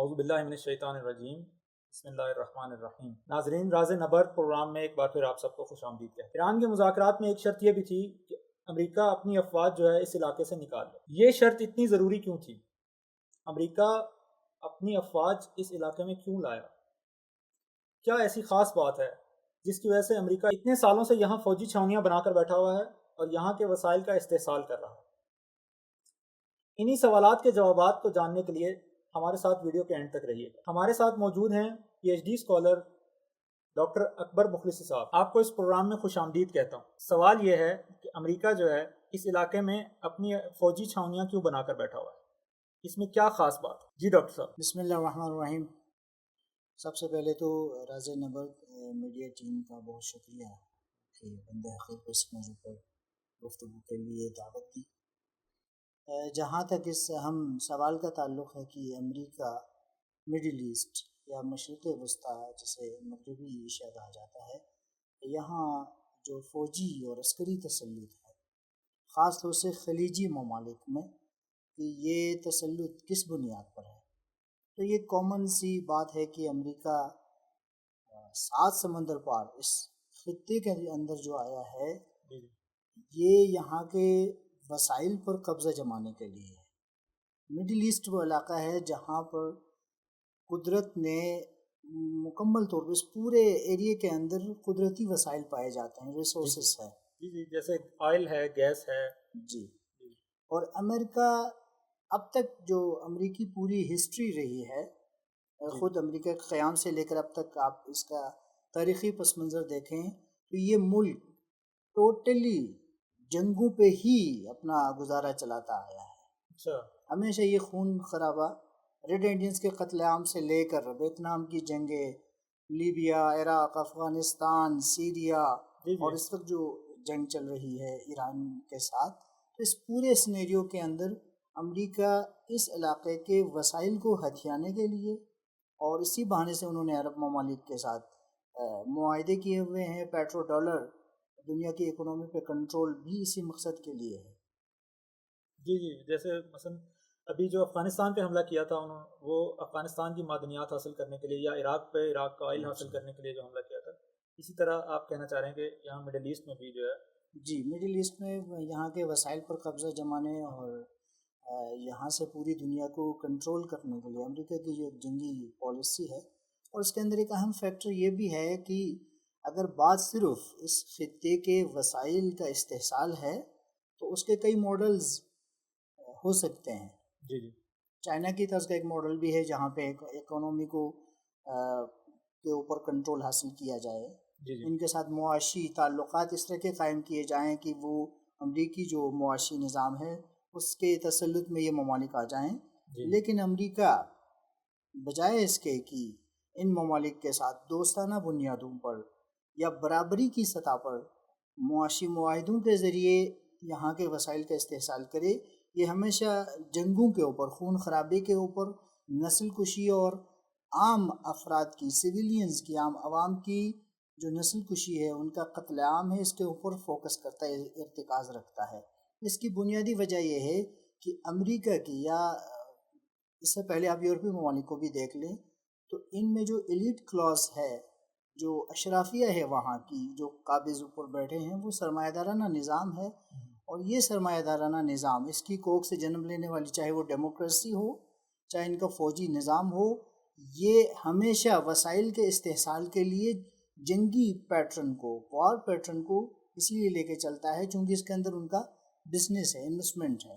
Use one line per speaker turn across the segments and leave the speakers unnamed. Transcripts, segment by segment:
اعوذ باللہ من الشیطان الرجیم، بسم اللہ الرحمن الرحیم۔ ناظرین، راز نبرد پروگرام میں ایک بار پھر آپ سب کو خوش آمدید کہتے ہیں۔ ایران کے مذاکرات میں ایک شرط یہ بھی تھی کہ امریکہ اپنی افواج جو ہے اس علاقے سے نکال لے۔ یہ شرط اتنی ضروری کیوں تھی؟ امریکہ اپنی افواج اس علاقے میں کیوں لایا؟ کیا ایسی خاص بات ہے جس کی وجہ سے امریکہ اتنے سالوں سے یہاں فوجی چھاونیاں بنا کر بیٹھا ہوا ہے اور یہاں کے وسائل کا استحصال کر رہا ہے؟ انہی سوالات کے جوابات کو جاننے کے لیے ہمارے ساتھ ویڈیو کے اینڈ تک رہیے گا۔ ہمارے ساتھ موجود ہیں P H D scholar doctor Akbar Mukhlisi صاحب۔ آپ کو اس پروگرام میں خوش آمدید کہتا ہوں۔ سوال یہ ہے کہ امریکہ جو ہے اس علاقے میں اپنی فوجی چھاونیاں کیوں بنا کر بیٹھا ہوا ہے؟ اس میں کیا خاص بات ہے؟ جی ڈاکٹر صاحب۔
بسم اللہ الرحمن الرحیم۔ سب سے پہلے تو راز نبرد میڈیا ٹیم کا بہت شکریہ کہ بندہ حقیق کو اس موضوع پر گفتگو کے لیے دعوت دی۔ جہاں تک اس اہم سوال کا تعلق ہے کہ امریکہ مڈل ایسٹ یا مشرق وسطیٰ جسے مغربی ایشیا کہا جاتا ہے، یہاں جو فوجی اور عسکری تسلط ہے خاص طور سے خلیجی ممالک میں، کہ یہ تسلط کس بنیاد پر ہے؟ تو یہ کامن سی بات ہے کہ امریکہ 7 سمندر پار اس خطے کے اندر جو آیا ہے یہ یہاں کے وسائل پر قبضہ جمانے کے لیے ہے۔ مڈل ایسٹ وہ علاقہ ہے جہاں پر قدرت نے مکمل طور پر اس پورے ایریے کے اندر قدرتی وسائل پائے جاتے ہیں، ریسورسز ہے۔
جی جیسے آئل ہے، گیس ہے۔
جی، اور امریکہ اب تک جو امریکی پوری ہسٹری رہی ہے، خود امریکہ کے قیام سے لے کر اب تک آپ اس کا تاریخی پس منظر دیکھیں تو یہ ملک ٹوٹلی جنگوں پہ ہی اپنا گزارا چلاتا آیا ہے۔ ہمیشہ یہ خون خرابہ، ریڈ انڈینز کے قتل عام سے لے کر ویتنام کی جنگیں، لیبیا، عراق، افغانستان، سیریا، اور اس وقت جو جنگ چل رہی ہے ایران کے ساتھ، تو اس پورے سینیریو کے اندر امریکہ اس علاقے کے وسائل کو ہتھیانے کے لیے، اور اسی بہانے سے انہوں نے عرب ممالک کے ساتھ معاہدے کیے ہوئے ہیں۔ پیٹرو ڈالر، دنیا کی اکنومی پہ کنٹرول بھی اسی مقصد کے لیے ہے۔
جی، جیسے مثلا ابھی جو افغانستان پہ حملہ کیا تھا انہوں نے، وہ افغانستان کی معدنیات حاصل کرنے کے لیے، یا عراق پہ عراق کا آئل حاصل کرنے کے لیے جو حملہ کیا تھا، اسی طرح آپ کہنا چاہ رہے ہیں کہ یہاں مڈل ایسٹ میں بھی جو ہے؟
جی، مڈل ایسٹ میں یہاں کے وسائل پر قبضہ جمانے اور یہاں سے پوری دنیا کو کنٹرول کرنے کے لیے امریکہ کی جو جنگی پالیسی ہے، اور اس کے اندر ایک اہم فیکٹر یہ بھی ہے کہ اگر بات صرف اس خطے کے وسائل کا استحصال ہے تو اس کے کئی ماڈلز ہو سکتے ہیں۔
جی،
چائنا کی طرز کا ایک ماڈل بھی ہے جہاں پہ اکنومی کو کے اوپر کنٹرول حاصل کیا جائے، ان کے ساتھ معاشی تعلقات اس طرح کے قائم کیے جائیں کہ وہ امریکی جو معاشی نظام ہے اس کے تسلط میں یہ ممالک آ جائیں۔ لیکن امریکہ بجائے اس کے کہ ان ممالک کے ساتھ دوستانہ بنیادوں پر یا برابری کی سطح پر معاشی معاہدوں کے ذریعے یہاں کے وسائل کا استحصال کرے، یہ ہمیشہ جنگوں کے اوپر، خون خرابے کے اوپر، نسل کشی اور عام افراد کی، سویلینز کی، عام عوام کی جو نسل کشی ہے، ان کا قتل عام ہے، اس کے اوپر فوکس کرتا ہے، ارتکاز رکھتا ہے۔ اس کی بنیادی وجہ یہ ہے کہ امریکہ کی، یا اس سے پہلے آپ یورپی ممالک کو بھی دیکھ لیں، تو ان میں جو ایلیٹ کلاس ہے، جو اشرافیہ ہے وہاں کی، جو قابض اوپر بیٹھے ہیں، وہ سرمایہ دارانہ نظام ہے، اور یہ سرمایہ دارانہ نظام اس کی کوکھ سے جنم لینے والی، چاہے وہ ڈیموکریسی ہو، چاہے ان کا فوجی نظام ہو، یہ ہمیشہ وسائل کے استحصال کے لیے جنگی پیٹرن کو، وار پیٹرن کو اس لیے لے کے چلتا ہے چونکہ اس کے اندر ان کا بزنس ہے، انویسٹمنٹ ہے۔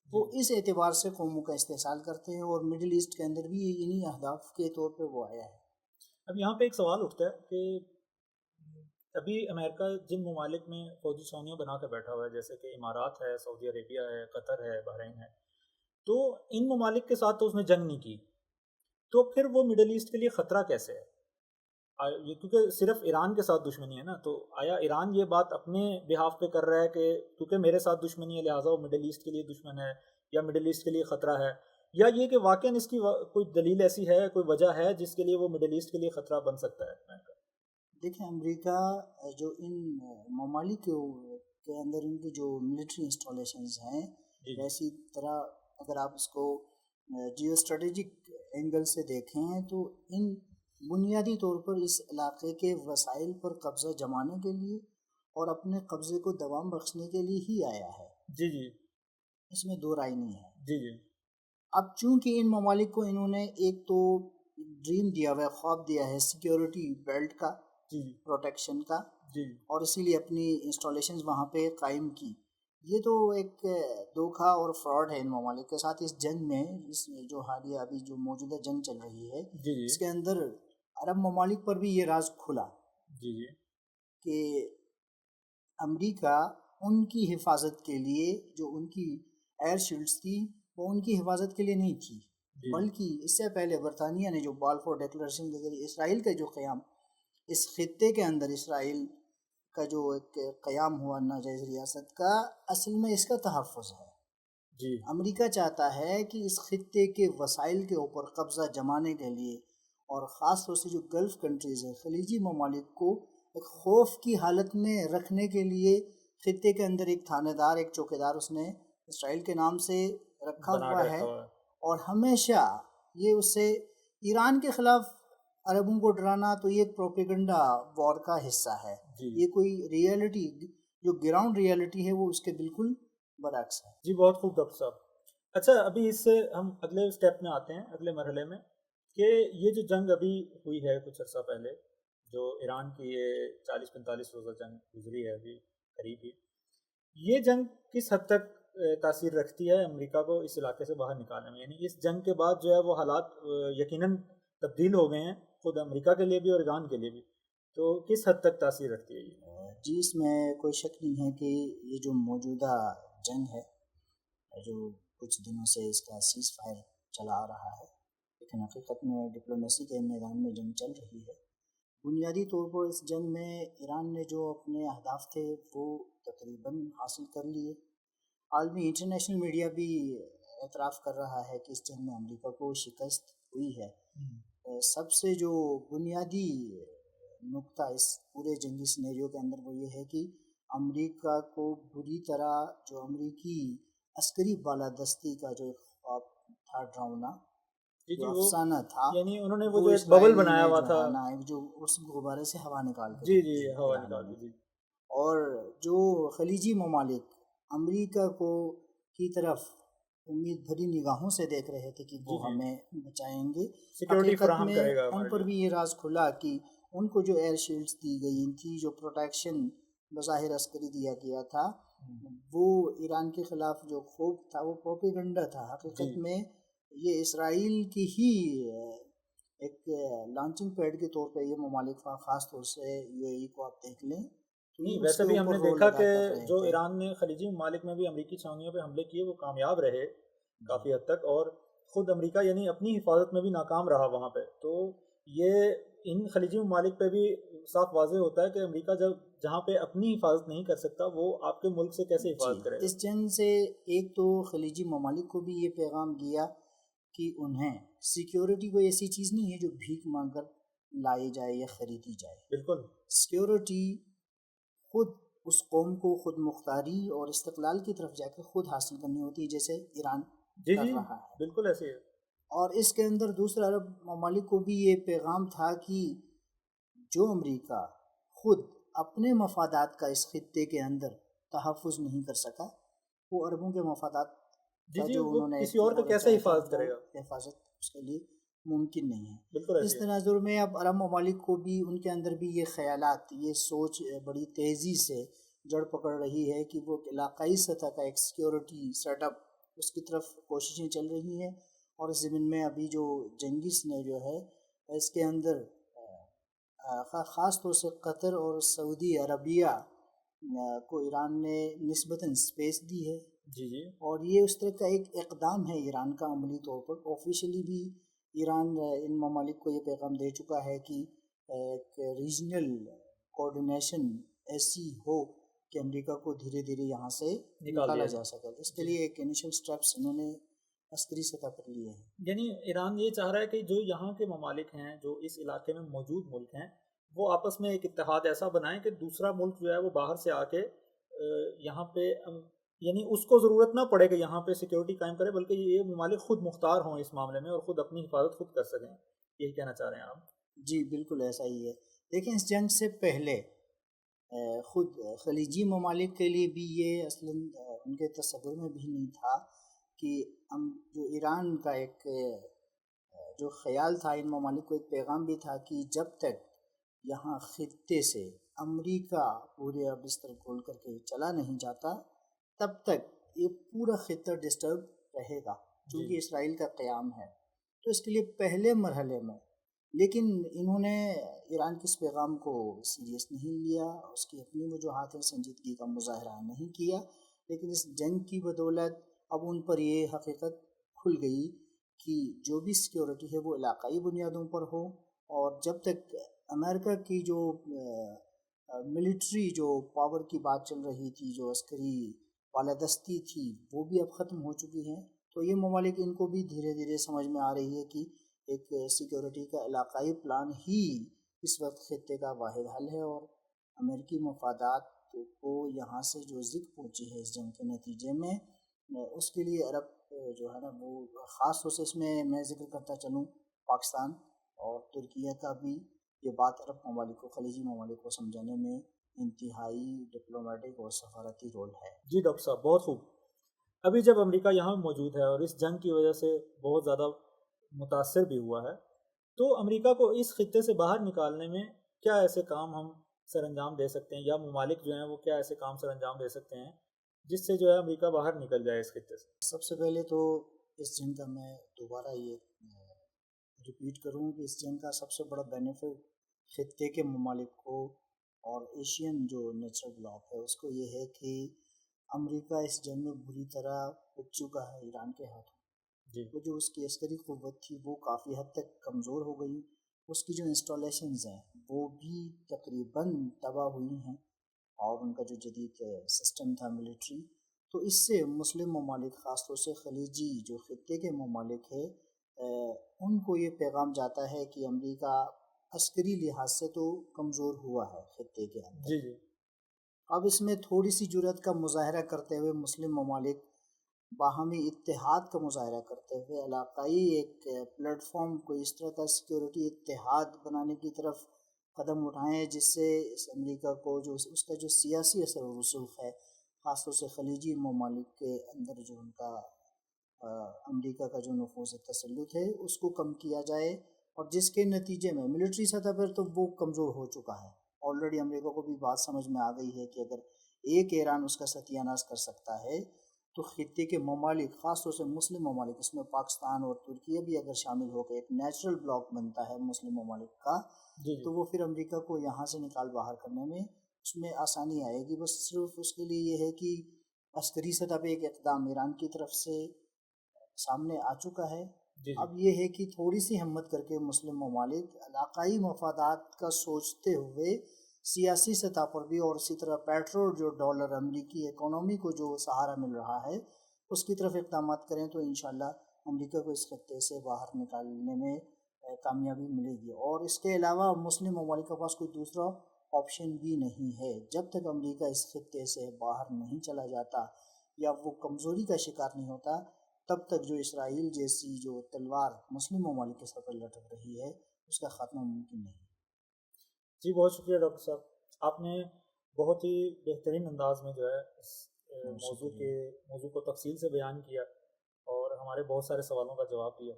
وہ اس اعتبار سے قوموں کا استحصال کرتے ہیں، اور مڈل ایسٹ کے اندر بھی انہی اہداف کے طور پہ وہ آیا ہے۔
اب یہاں پہ ایک سوال اٹھتا ہے کہ ابھی امریکہ جن ممالک میں فوجی چھاونیاں بنا کر بیٹھا ہوا ہے، جیسے کہ امارات ہے، سعودی عربیہ ہے، قطر ہے، بحرین ہے، تو ان ممالک کے ساتھ تو اس نے جنگ نہیں کی، تو پھر وہ مڈل ایسٹ کے لیے خطرہ کیسے ہے؟ کیونکہ صرف ایران کے ساتھ دشمنی ہے نا، تو آیا ایران یہ بات اپنے بہاف پہ کر رہا ہے کہ کیونکہ میرے ساتھ دشمنی ہے لہٰذا وہ مڈل ایسٹ کے لیے دشمن ہے، یا مڈل ایسٹ کے لیے خطرہ ہے، یا یہ کہ واقعاً اس کی کوئی دلیل ایسی ہے، کوئی وجہ ہے جس کے لیے وہ مڈل ایسٹ کے لیے خطرہ بن سکتا ہے؟
دیکھیں، امریکہ جو ان ممالک کے اندر ان کی جو ملٹری انسٹالیشنز ہیں، اسی طرح اگر آپ اس کو جیو اسٹریٹجک اینگل سے دیکھیں تو ان بنیادی طور پر اس علاقے کے وسائل پر قبضہ جمانے کے لیے اور اپنے قبضے کو دوام بخشنے کے لیے ہی آیا ہے.
جی جی
اس میں دو رائے نہیں ہے.
جی جی
اب چونکہ ان ممالک کو انہوں نے ایک تو ڈریم دیا ہوا ہے، خواب دیا ہے سیکیورٹی بیلٹ کا،
جی
پروٹیکشن کا،
جی
اور اسی لیے اپنی انسٹالیشنز وہاں پہ قائم کی. یہ تو ایک دھوکہ اور فراڈ ہے ان ممالک کے ساتھ. اس جنگ میں، اس جو حالیہ ابھی جو موجودہ جنگ چل رہی ہے،
جی جی
اس کے اندر عرب ممالک پر بھی یہ راز کھلا
جی جی
کہ امریکہ ان کی حفاظت کے لیے جو ان کی ایئر شیلڈز تھی وہ ان کی حفاظت کے لیے نہیں تھی،
جی
بلکہ اس سے پہلے برطانیہ نے جو بالفور ڈیکلریشن کے ذریعے اسرائیل کا جو قیام، اس خطے کے اندر اسرائیل کا جو ایک قیام ہوا ناجائز ریاست کا، اصل میں اس کا تحفظ ہے.
جی
امریکہ چاہتا ہے کہ اس خطے کے وسائل کے اوپر قبضہ جمانے کے لیے، اور خاص طور سے جو گلف کنٹریز ہیں، خلیجی ممالک کو ایک خوف کی حالت میں رکھنے کے لیے خطے کے اندر ایک تھانے دار، ایک چوکیدار اس نے اسرائیل کے نام سے رکھا
بنا
ہوا
کے
ہے.
رکھا ہوا ہے.
اور ہمیشہ یہ اس سے ایران کے خلاف عربوں کو ڈرانا تو یہ پروپیگنڈا وار کا حصہ ہے.
جی
یہ کوئی ریئلٹی، جو گراؤنڈ ریئلٹی ہے وہ اس کے بالکل برعکس ہے.
جی بہت خوب ڈاکٹر صاحب. اچھا ابھی اس سے ہم اگلے اسٹیپ میں آتے ہیں، اگلے مرحلے میں، کہ یہ جو جنگ ابھی ہوئی ہے کچھ عرصہ پہلے، جو ایران کی یہ 40-45 روزہ جنگ گزری ہے ابھی قریب ہی، یہ جنگ کس حد تک تاثیر رکھتی ہے امریکہ کو اس علاقے سے باہر نکالنے میں؟ یعنی اس جنگ کے بعد جو ہے وہ حالات یقیناً تبدیل ہو گئے ہیں، خود امریکہ کے لیے بھی اور ایران کے لیے بھی، تو کس حد تک تاثیر رکھتی ہے یہ؟
جی اس میں کوئی شک نہیں ہے کہ یہ جو موجودہ جنگ ہے، جو کچھ دنوں سے اس کا سیز فائر چلا آ رہا ہے، لیکن حقیقت میں ڈپلومیسی کے میدان میں جنگ چل رہی ہے. بنیادی طور پر اس جنگ میں ایران نے جو اپنے اہداف تھے وہ تقریباً حاصل کر لیے. عالمی انٹرنیشنل میڈیا بھی اعتراف کر رہا ہے کہ اس جنگ میں امریکہ کو شکست ہوئی ہے. سب سے جو بنیادی نقطہ اس پورے جنگی سینیریو کے اندر وہ یہ ہے کہ امریکہ کو بری طرح جو امریکی عسکری بالادستی کا جو خواب تھا، ڈراؤنا جو افسانہ تھا،
یعنی انہوں نے وہ جو ایک ببل بنایا ہوا تھا،
جو اس غبارے سے ہوا نکال کے
جی جی ہوا نکال دی.
اور جو خلیجی ممالک امریکہ کو کی طرف امید بھری نگاہوں سے دیکھ رہے تھے کہ وہ ہمیں بچائیں گے، حقیقت میں ان پر بھی یہ راز کھلا کہ ان کو جو ایئر شیلڈز دی گئی تھی، جو پروٹیکشن بظاہر عسکری دیا گیا تھا، وہ ایران کے خلاف جو خوف تھا وہ پروپیگنڈا تھا. حقیقت میں یہ اسرائیل کی ہی ایک لانچنگ پیڈ کے طور پہ یہ ممالک، خاص طور سے یو اے ای کو آپ دیکھ لیں.
ویسے بھی ہم نے دیکھا کہ جو ایران نے خلیجی ممالک میں بھی امریکی چھاؤنیوں پہ حملے کیے وہ کامیاب رہے کافی حد تک، اور خود امریکہ یعنی اپنی حفاظت میں بھی ناکام رہا وہاں پہ. تو یہ ان خلیجی ممالک پہ بھی صاف واضح ہوتا ہے کہ امریکہ جہاں پہ اپنی حفاظت نہیں کر سکتا وہ آپ کے ملک سے کیسے حفاظت کرے گا.
اس جنگ سے ایک تو خلیجی ممالک کو بھی یہ پیغام گیا کہ انہیں سیکیورٹی کوئی ایسی چیز نہیں ہے جو بھیک مانگ کر لائی جائے یا خریدی جائے. بالکل سیکیورٹی خود اس قوم کو خود مختاری اور استقلال کی طرف جا کے خود حاصل کرنی ہوتی ہے، جیسے ایران کر رہا ہے.
بالکل ایسے ہے.
اور اس کے اندر دوسرے عرب ممالک کو بھی یہ پیغام تھا کہ جو امریکہ خود اپنے مفادات کا اس خطے کے اندر تحفظ نہیں کر سکا، وہ عربوں کے مفادات کا جو انہوں نے
کسی اور کا کیسے حفاظت کرے گا؟
حفاظت اس کے لیے ممکن نہیں ہے. اس تناظر میں اب عرب ممالک کو بھی ان کے اندر بھی یہ خیالات، یہ سوچ بڑی تیزی سے جڑ پکڑ رہی ہے کہ وہ علاقائی سطح کا ایک سیکیورٹی سیٹ اپ اس کی طرف کوششیں چل رہی ہیں. اور اس زمین میں ابھی جو جنگی سینیریو ہے اس کے اندر خاص طور سے قطر اور سعودی عربیہ کو ایران نے نسبتاً سپیس دی ہے.
جی جی. اور
یہ اس طرح کا ایک اقدام ہے ایران کا عملی طور پر. آفیشلی بھی ایران ان ممالک کو یہ پیغام دے چکا ہے کہ ایک ریجنل کوآرڈینیشن ایسی ہو کہ امریکہ کو دھیرے دھیرے یہاں سے نکالا جا سکے. اس کے لیے ایک انیشل سٹیپس انہوں نے عسکری سطح پر لیے ہیں.
یعنی ایران یہ چاہ رہا ہے کہ جو یہاں کے ممالک ہیں، جو اس علاقے میں موجود ملک ہیں، وہ آپس میں ایک اتحاد ایسا بنائیں کہ دوسرا ملک جو ہے وہ باہر سے آ کے یہاں پہ یعنی اس کو ضرورت نہ پڑے کہ یہاں پہ سیکیورٹی قائم کرے، بلکہ یہ ممالک خود مختار ہوں اس معاملے میں اور خود اپنی حفاظت خود کر سکیں. یہی کہنا چاہ رہے ہیں آپ؟
جی بالکل ایسا ہی ہے. لیکن اس جنگ سے پہلے خود خلیجی ممالک کے لیے بھی یہ اصلاً ان کے تصور میں بھی نہیں تھا کہ جو ایران کا ایک جو خیال تھا ان ممالک کو، ایک پیغام بھی تھا کہ جب تک یہاں خطے سے امریکہ پورے بستر کھول کر کے چلا نہیں جاتا تب تک یہ پورا خطہ ڈسٹرب رہے گا، چونکہ اسرائیل کا قیام ہے. تو اس کے لیے پہلے مرحلے میں لیکن انہوں نے ایران کے اس پیغام کو سیریس نہیں لیا، اس کی اپنی وجوہات سنجیدگی کا مظاہرہ نہیں کیا. لیکن اس جنگ کی بدولت اب ان پر یہ حقیقت کھل گئی کہ جو بھی سیکیورٹی ہے وہ علاقائی بنیادوں پر ہو، اور جب تک امریکہ کی جو ملٹری جو پاور کی بات چل رہی تھی، جو عسکری بالادستی تھی، وہ بھی اب ختم ہو چکی ہیں. تو یہ ممالک ان کو بھی دھیرے دھیرے سمجھ میں آ رہی ہے کہ ایک سیکیورٹی کا علاقائی پلان ہی اس وقت خطے کا واحد حل ہے، اور امریکی مفادات کو یہاں سے جو ذکر پہنچی ہے اس جنگ کے نتیجے میں، اس کے لیے عرب جو ہے نا وہ خاص طور سے اس میں ذکر کرتا چلوں پاکستان اور ترکیہ کا بھی یہ بات عرب ممالک کو، خلیجی ممالک کو سمجھانے میں انتہائی ڈپلومیٹک اور سفارتی رول ہے.
جی ڈاکٹر صاحب بہت خوب. ابھی جب امریکہ یہاں موجود ہے اور اس جنگ کی وجہ سے بہت زیادہ متاثر بھی ہوا ہے، تو امریکہ کو اس خطے سے باہر نکالنے میں کیا ایسے کام ہم سر انجام دے سکتے ہیں، یا ممالک جو ہیں وہ کیا ایسے کام سر انجام دے سکتے ہیں جس سے جو ہے امریکہ باہر نکل جائے اس خطے سے؟
سب سے پہلے تو اس جنگ کا میں دوبارہ یہ ریپیٹ کروں کہ اس جنگ کا سب سے بڑا بینیفٹ خطے کے ممالک کو اور ایشین جو نیچرل بلاک ہے اس کو یہ ہے کہ امریکہ اس جنگ میں بری طرح پک چکا ہے ایران کے ہاتھوں. وہ جو اس کی عسکری قوت تھی وہ کافی حد تک کمزور ہو گئی، اس کی جو انسٹالیشنز ہیں وہ بھی تقریباً تباہ ہوئی ہیں، اور ان کا جو جدید سسٹم تھا ملٹری. تو اس سے مسلم ممالک خاص طور سے خلیجی جو خطے کے ممالک ہے ان کو یہ پیغام جاتا ہے کہ امریکہ عسکری لحاظ سے تو کمزور ہوا ہے خطے کے اندر. اب اس میں تھوڑی سی جرأت کا مظاہرہ کرتے ہوئے مسلم ممالک باہمی اتحاد کا مظاہرہ کرتے ہوئے علاقائی ایک پلیٹ فارم کو اس طرح کا سیکیورٹی اتحاد بنانے کی طرف قدم اٹھائیں جس سے اس امریکہ کو جو اس کا جو سیاسی اثر و رسوخ ہے خاص طور سے خلیجی ممالک کے اندر جو ان کا امریکہ کا جو نفوذ تسلط ہے اس کو کم کیا جائے، اور جس کے نتیجے میں ملٹری سطح پر تو وہ کمزور ہو چکا ہے. آلریڈی امریکہ کو بھی بات سمجھ میں آ گئی ہے کہ اگر ایک ایران اس کا ستیہ ناش کر سکتا ہے تو خطے کے ممالک خاص طور سے مسلم ممالک، اس میں پاکستان اور ترکیہ بھی اگر شامل ہو کے ایک نیچرل بلاک بنتا ہے مسلم ممالک کا، تو وہ پھر امریکہ کو یہاں سے نکال باہر کرنے میں اس میں آسانی آئے گی. بس صرف اس کے لیے یہ ہے کہ عسکری سطح پہ ایک اقدام ایران کی طرف سے سامنے آ چکا ہے. اب یہ ہے کہ تھوڑی سی ہمت کر کے مسلم ممالک علاقائی مفادات کا سوچتے ہوئے سیاسی سطح پر بھی، اور اسی طرح پیٹرول جو ڈالر امریکی اکانومی کو جو سہارا مل رہا ہے اس کی طرف اقدامات کریں تو انشاءاللہ امریکہ کو اس خطے سے باہر نکالنے میں کامیابی ملے گی. اور اس کے علاوہ مسلم ممالک کے پاس کوئی دوسرا آپشن بھی نہیں ہے. جب تک امریکہ اس خطے سے باہر نہیں چلا جاتا یا وہ کمزوری کا شکار نہیں ہوتا تب تک جو اسرائیل جیسی جو تلوار مسلم ممالک کے سر پر لٹک رہی ہے اس کا خاتمہ ممکن نہیں.
جی بہت شکریہ ڈاکٹر صاحب، آپ نے بہت ہی بہترین انداز میں جو ہے اس موضوع کو تفصیل سے بیان کیا اور ہمارے بہت سارے سوالوں کا جواب دیا.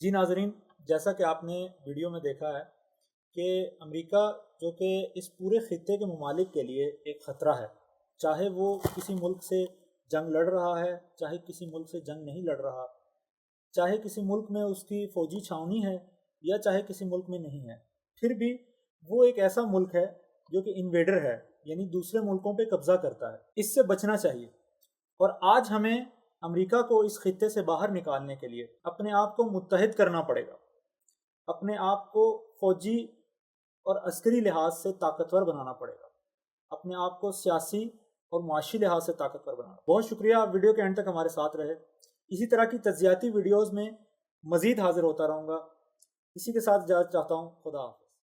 جی ناظرین، جیسا کہ آپ نے ویڈیو میں دیکھا ہے کہ امریکہ جو کہ اس پورے خطے کے ممالک کے لیے ایک خطرہ ہے، چاہے وہ کسی ملک سے جنگ لڑ رہا ہے، چاہے کسی ملک سے جنگ نہیں لڑ رہا، چاہے کسی ملک میں اس کی فوجی چھاؤنی ہے یا چاہے کسی ملک میں نہیں ہے، پھر بھی وہ ایک ایسا ملک ہے جو کہ انویڈر ہے، یعنی دوسرے ملکوں پہ قبضہ کرتا ہے. اس سے بچنا چاہیے، اور آج ہمیں امریکہ کو اس خطے سے باہر نکالنے کے لیے اپنے آپ کو متحد کرنا پڑے گا، اپنے آپ کو فوجی اور عسکری لحاظ سے طاقتور بنانا پڑے گا، اپنے آپ کو سیاسی اور معاشی لحاظ سے طاقتور بنانا. بہت شکریہ، آپ ویڈیو کے اینڈ تک ہمارے ساتھ رہے. اسی طرح کی تجزیاتی ویڈیوز میں مزید حاضر ہوتا رہوں گا. اسی کے ساتھ اجازت چاہتا ہوں. خدا حافظ.